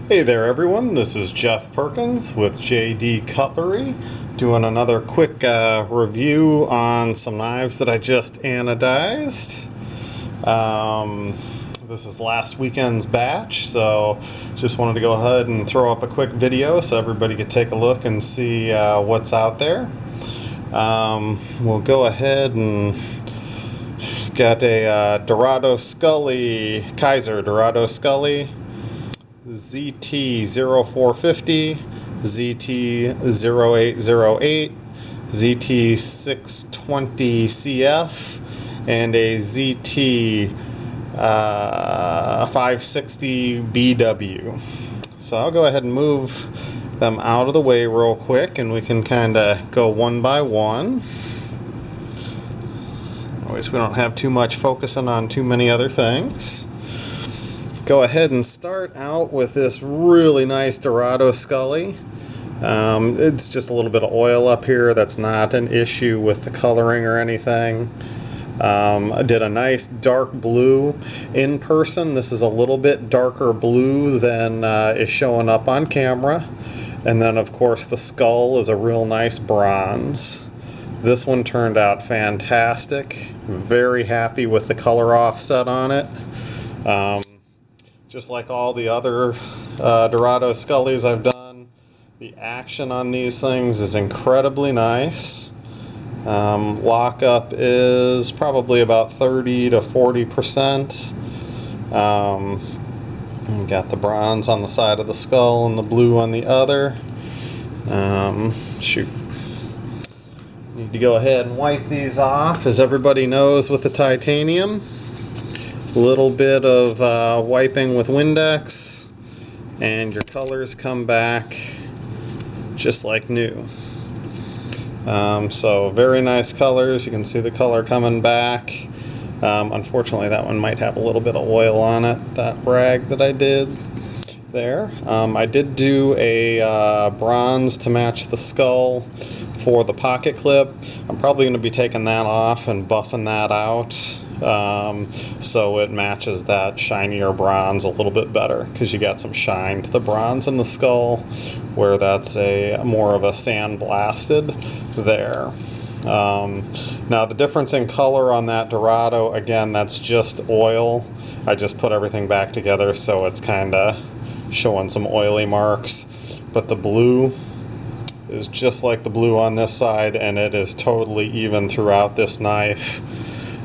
Hey there everyone, this is Jeff Perkins with JD Cutlery doing another quick review on some knives that I just anodized. This is last weekend's batch, so just wanted to go ahead and throw up a quick video so everybody could take a look and see what's out there. We'll go ahead and got a Dorado Scully, Kizer Dorado Scully ZT0450, ZT0808, ZT620CF, and a ZT560BW. So I'll go ahead and move them out of the way real quick and we can kind of go one by one. Always we don't have too much focusing on too many other things. Go ahead and start out with this really nice Dorado Scully. It's just a little bit of oil up here. That's not an issue with the coloring or anything. I did a nice dark blue in person. This is a little bit darker blue than is showing up on camera. And then of course the skull is a real nice bronze. This one turned out fantastic. Very happy with the color offset on it. Just like all the other Dorado Scullys I've done, the action on these things is incredibly nice. Lockup is probably about 30 to 40%. Got the bronze on the side of the skull and the blue on the other. Shoot. Need to go ahead and wipe these off, as everybody knows with the titanium. Little bit of wiping with Windex and your colors come back just like new. So very nice colors. You can see the color coming back. Unfortunately that one might have a little bit of oil on it, that rag that I did there. I did do a bronze to match the skull for the pocket clip. I'm probably going to be taking that off and buffing that out. So it matches that shinier bronze a little bit better because you got some shine to the bronze in the skull where that's a more of a sandblasted there. Now the difference in color on that Dorado, again, that's just oil. I just put everything back together so it's kind of showing some oily marks, but the blue is just like the blue on this side and it is totally even throughout this knife.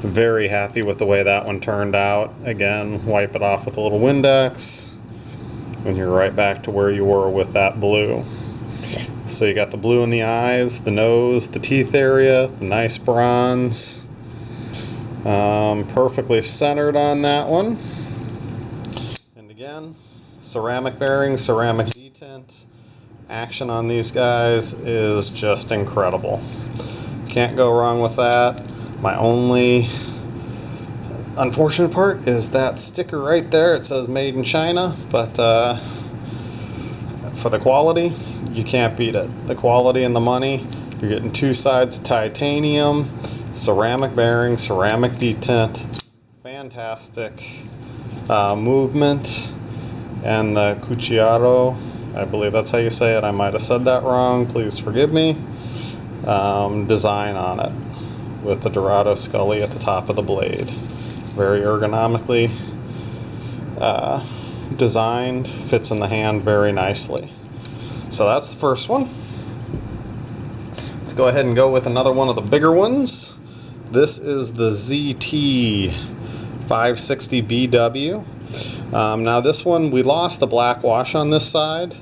Very happy with the way that one turned out. Again, wipe it off with a little Windex and you're right back to where you were with that blue. So you got the blue in the eyes, the nose, the teeth area, the nice bronze. Perfectly centered on that one. And again, ceramic bearing, ceramic detent. Action on these guys is just incredible. Can't go wrong with that. My only unfortunate part is that sticker right there. It says made in China, but for the quality, you can't beat it. The quality and the money, you're getting two sides of titanium, ceramic bearing, ceramic detent, fantastic movement, and the cuchillado, I believe that's how you say it. I might have said that wrong. Please forgive me. Design on it with the Dorado Scully at the top of the blade. Very ergonomically designed, fits in the hand very nicely. So that's the first one. Let's go ahead and go with another one of the bigger ones. This is the ZT560BW. Now this one, we lost the black wash on this side.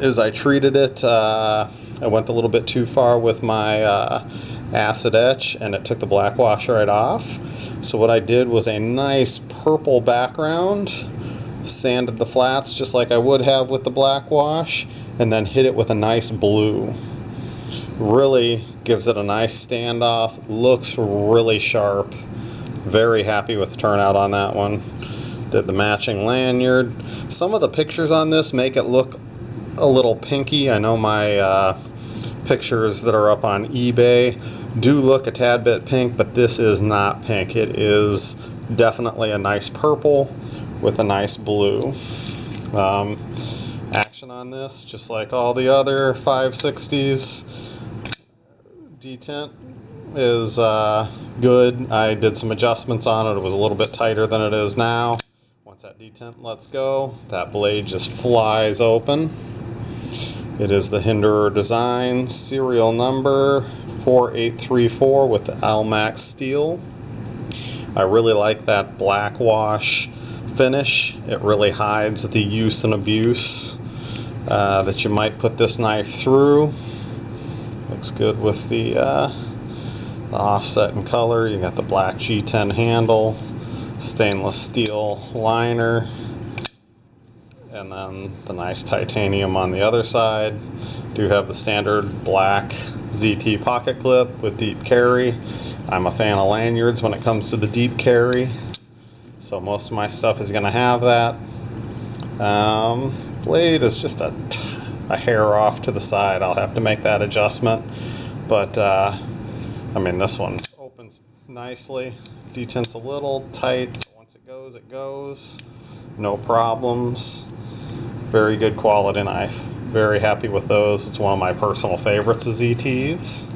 As I treated it, I went a little bit too far with my acid etch and it took the black wash right off. So what I did was a nice purple background, sanded the flats just like I would have with the black wash, and then hit it with a nice blue. Really gives it a nice standoff, looks really sharp. Very happy with the turnout on that one. Did the matching lanyard. Some of the pictures on this make it look a little pinky. I know my pictures that are up on eBay do look a tad bit pink, but this is not pink. It is definitely a nice purple with a nice blue. Action on this, just like all the other 560s, detent is good. I did some adjustments on it. It was a little bit tighter than it is now. Once that detent lets go, that blade just flies open. It is the Hinderer Design, serial number 4834 with the Almax steel. I really like that black wash finish. It really hides the use and abuse that you might put this knife through. Looks good with the offset and color. You got the black G10 handle, stainless steel liner, and then the nice titanium on the other side. Do have the standard black ZT pocket clip with deep carry. I'm a fan of lanyards when it comes to the deep carry, so most of my stuff is going to have that. Blade is just a hair off to the side. I'll have to make that adjustment, but I mean, this one opens nicely. Detent's a little tight, but once it goes. No problems. Very good quality knife. Very happy with those. It's one of my personal favorites of ZTs.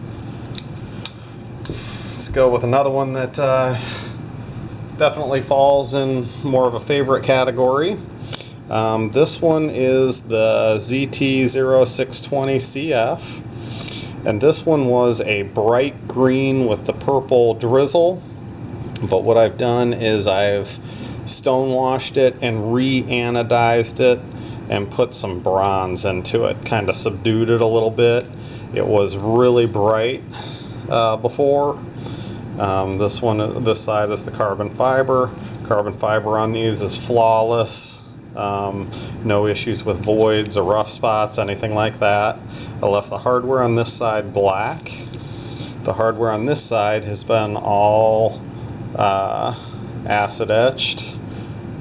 Let's go with another one that definitely falls in more of a favorite category. This one is the ZT0620CF, and this one was a bright green with the purple drizzle, but what I've done is I've stonewashed it and re-anodized it and put some bronze into it, kind of subdued it a little bit. It was really bright before. This side is the carbon fiber. Carbon fiber on these is flawless. No issues with voids or rough spots, anything like that. I left the hardware on this side black. The hardware on this side has been all acid etched.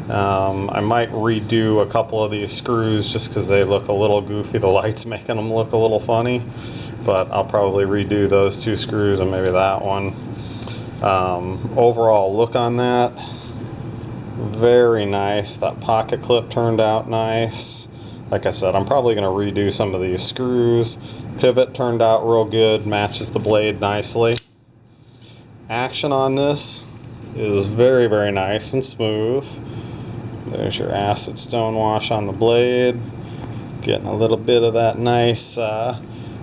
I might redo a couple of these screws just because they look a little goofy. The light's making them look a little funny, but I'll probably redo those two screws and maybe that one. Overall look on that, very nice. That pocket clip turned out nice. Like I said, I'm probably going to redo some of these screws. Pivot turned out real good, matches the blade nicely. Action on this is very, very nice and smooth. There's your acid stonewash on the blade. Getting a little bit of that nice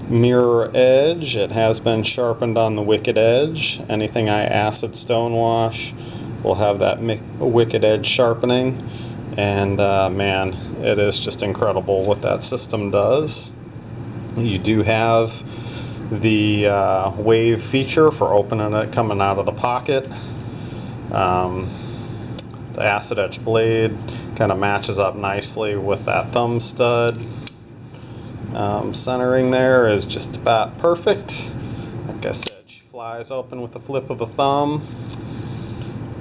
mirror edge. It has been sharpened on the wicked edge. Anything I acid stonewash will have that wicked edge sharpening. And man, it is just incredible what that system does. You do have the wave feature for opening it coming out of the pocket. The acid etch blade kind of matches up nicely with that thumb stud. Centering there is just about perfect. Like I said, she flies open with the flip of a thumb.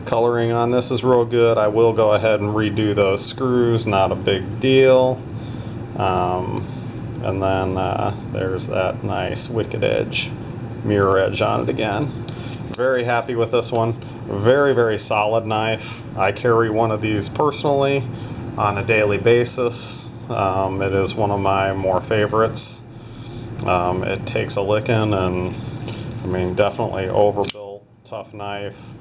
Coloring on this is real good. I will go ahead and redo those screws, not a big deal. And then there's that nice wicked edge, mirror edge on it again. Very happy with this one. Very, very solid knife. I carry one of these personally on a daily basis. It is one of my more favorites. It takes a licking, and I mean, definitely overbuilt, tough knife,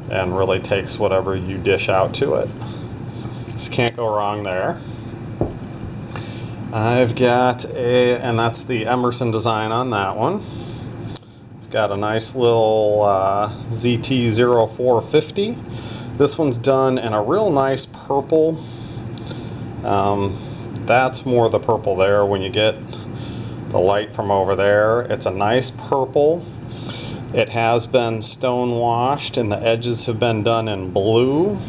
and really takes whatever you dish out to it. So can't go wrong there. I've got and that's the Emerson design on that one. I've got a nice little ZT0450. This one's done in a real nice purple. That's more the purple there when you get the light from over there. It's a nice purple. It has been stone washed and the edges have been done in blue,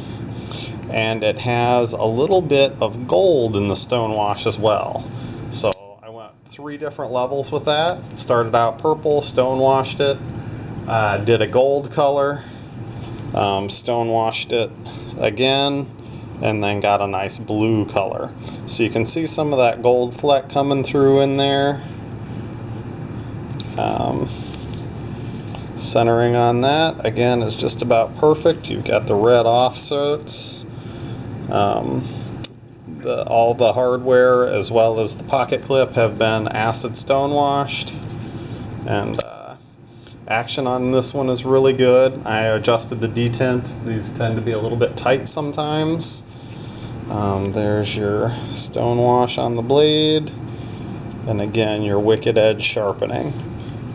and it has a little bit of gold in the stone wash as well. So I went 3 different levels with that. Started out purple, stone washed it, did a gold color, stone washed it again, and then got a nice blue color. So you can see some of that gold fleck coming through in there. Centering on that, again, is just about perfect. You've got the red offsets. The all the hardware as well as the pocket clip have been acid stone washed, and action on this one is really good. I adjusted the detent. These tend to be a little bit tight sometimes. There's your stone wash on the blade, and again your wicked edge sharpening.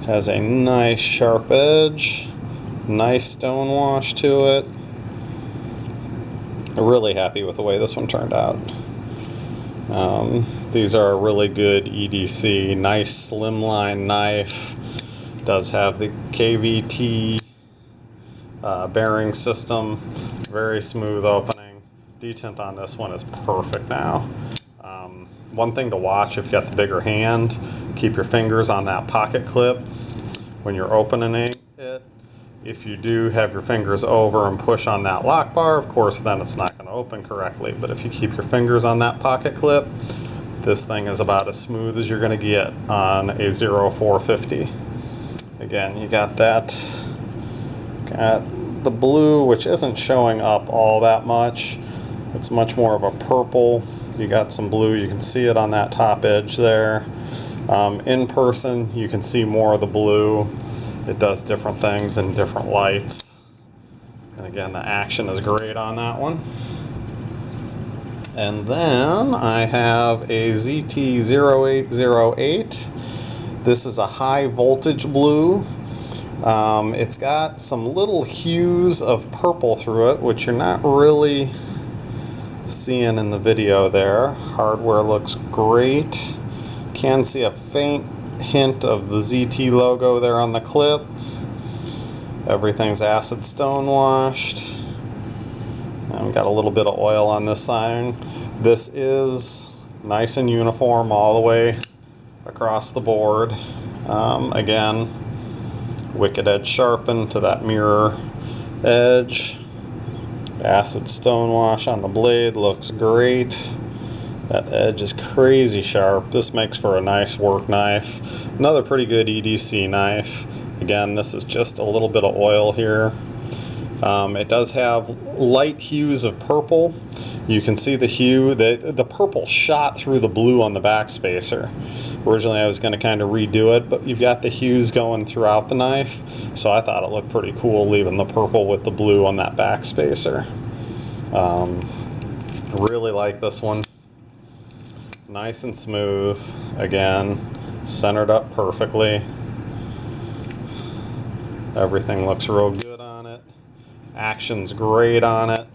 Has a nice sharp edge, nice stone wash to it. I'm really happy with the way this one turned out. These are a really good EDC, nice slimline knife. Does have the KVT bearing system, very smooth opening. Detent on this one is perfect now. One thing to watch if you got the bigger hand, keep your fingers on that pocket clip when you're opening it. If you do have your fingers over and push on that lock bar, of course, then it's not going to open correctly. But if you keep your fingers on that pocket clip, this thing is about as smooth as you're going to get on a 0450. Again, you got that, got the blue, which isn't showing up all that much. It's much more of a purple. You got some blue, you can see it on that top edge there. In person, you can see more of the blue. It does different things in different lights. And again, the action is great on that one. And then I have a ZT0808. This is a high voltage blue. It's got some little hues of purple through it, which you're not really seeing in the video there. Hardware looks great. Can see a faint hint of the ZT logo there on the clip. Everything's acid stone washed. Got a little bit of oil on this side. This is nice and uniform all the way across the board. Again, wicked edge sharpened to that mirror edge. Acid stone wash on the blade looks great. That edge is crazy sharp. This makes for a nice work knife. Another pretty good EDC knife. Again, this is just a little bit of oil here. It does have light hues of purple. You can see the hue. The purple shot through the blue on the backspacer. Originally I was going to kind of redo it, but you've got the hues going throughout the knife, so I thought it looked pretty cool leaving the purple with the blue on that backspacer. Really like this one. Nice and smooth. Again, centered up perfectly. Everything looks real good on it. Action's great on it.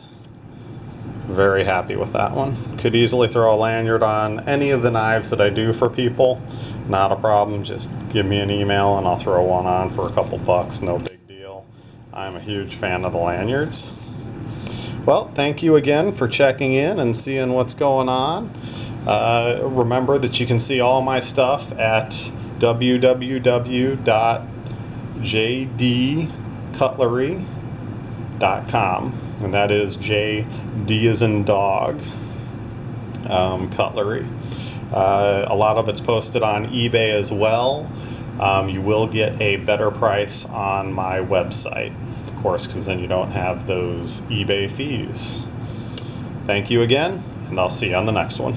Very happy with that one. Could easily throw a lanyard on any of the knives that I do for people. Not a problem. Just give me an email and I'll throw one on for a couple bucks. No big deal. I'm a huge fan of the lanyards. Well, thank you again for checking in and seeing what's going on. Remember that you can see all my stuff at www.jdcutlery.com, and that is JD as in dog, Cutlery. A lot of it's posted on eBay as well. You will get a better price on my website, of course, because then you don't have those eBay fees. Thank you again, and I'll see you on the next one.